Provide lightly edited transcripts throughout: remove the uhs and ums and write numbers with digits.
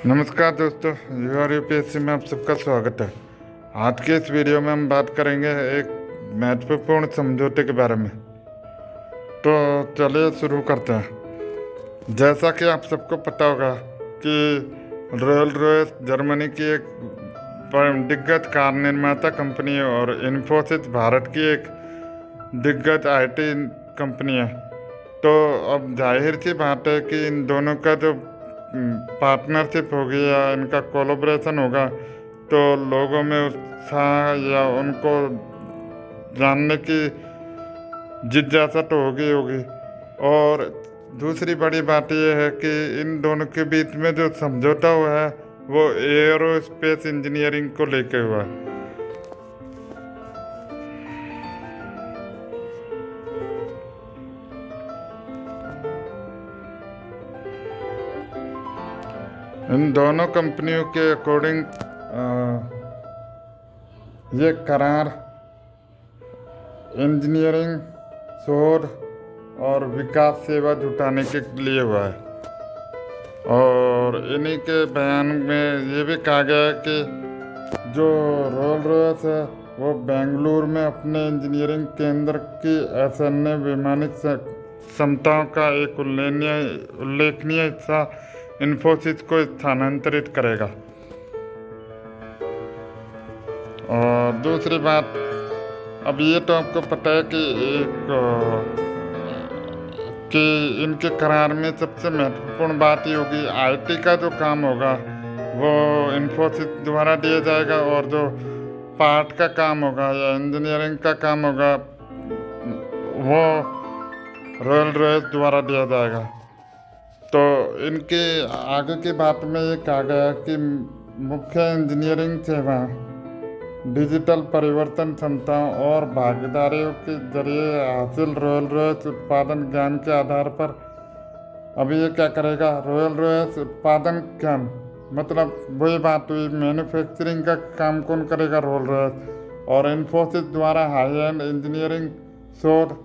नमस्कार दोस्तों, यूआर यूपीएससी में आप सबका स्वागत है। आज के इस वीडियो में हम बात करेंगे एक महत्वपूर्ण समझौते के बारे में। तो चलिए शुरू करते हैं। जैसा कि आप सबको पता होगा कि रोल्स रॉयस जर्मनी की एक दिग्गज कार निर्माता कंपनी है और इन्फोसिस भारत की एक दिग्गज आईटी कंपनी है। तो अब जाहिर सी बात है कि इन दोनों का जो पार्टनरशिप होगी या इनका कोलैबोरेशन होगा तो लोगों में उत्साह या उनको जानने की जिज्ञासा तो होगी होगी। और दूसरी बड़ी बात यह है कि इन दोनों के बीच में जो समझौता हुआ है वो एयरोस्पेस इंजीनियरिंग को लेकर हुआ है। इन दोनों कंपनियों के अकॉर्डिंग ये करार इंजीनियरिंग, शोध और विकास सेवा जुटाने के लिए हुआ है। और इन्हीं के बयान में ये भी कहा गया है कि जो रोल्स रॉयस है वो बेंगलुरु में अपने इंजीनियरिंग केंद्र की असैन्य वैमानिक क्षमताओं का एक उल्लेखनीय हिस्सा इन्फोसिस को स्थानांतरित करेगा। और दूसरी बात, अब ये तो आपको पता है कि इनके करार में सबसे महत्वपूर्ण बात ये होगी, आईटी का जो काम होगा वो इन्फोसिस द्वारा दिया जाएगा और जो पार्ट का काम होगा या इंजीनियरिंग का काम होगा वो रोल्स रॉयस द्वारा दिया जाएगा। तो इनके आगे की बात में ये कहा गया कि मुख्य इंजीनियरिंग सेवा डिजिटल परिवर्तन क्षमताओं और भागीदारियों के जरिए हासिल रोल्स रॉयस उत्पादन ज्ञान के आधार पर। अभी ये क्या करेगा, रोल्स रॉयस उत्पादन ज्ञान मतलब वही बात हुई, मैन्युफैक्चरिंग का काम कौन करेगा, रोल्स रॉयस। और इन्फोसिस द्वारा हाई एंड इंजीनियरिंग शोध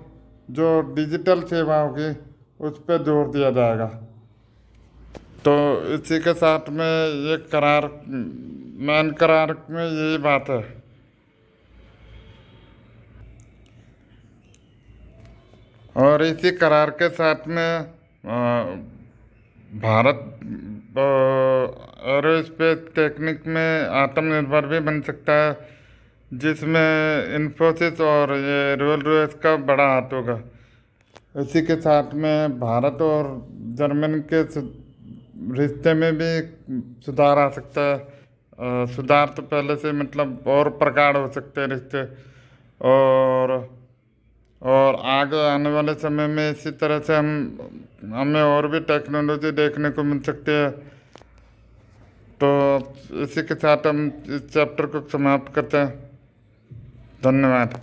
जो डिजिटल सेवा होगी उस पर जोर दिया जाएगा। तो इसी के साथ में ये करार, मेन करार में यही बात है। और इसी करार के साथ में भारत एरोस्पेस टेक्निक में आत्मनिर्भर भी बन सकता है, जिसमें इन्फोसिस और ये रोल्स रॉयस का बड़ा हाथ होगा। इसी के साथ में भारत और जर्मनी के रिश्ते में भी सुधार आ सकता है। सुधार तो पहले से मतलब और प्रगाढ़ हो सकते हैं रिश्ते। और आगे आने वाले समय में इसी तरह से हमें और भी टेक्नोलॉजी देखने को मिल सकती है। तो इसी के साथ हम इस चैप्टर को समाप्त करते हैं। धन्यवाद।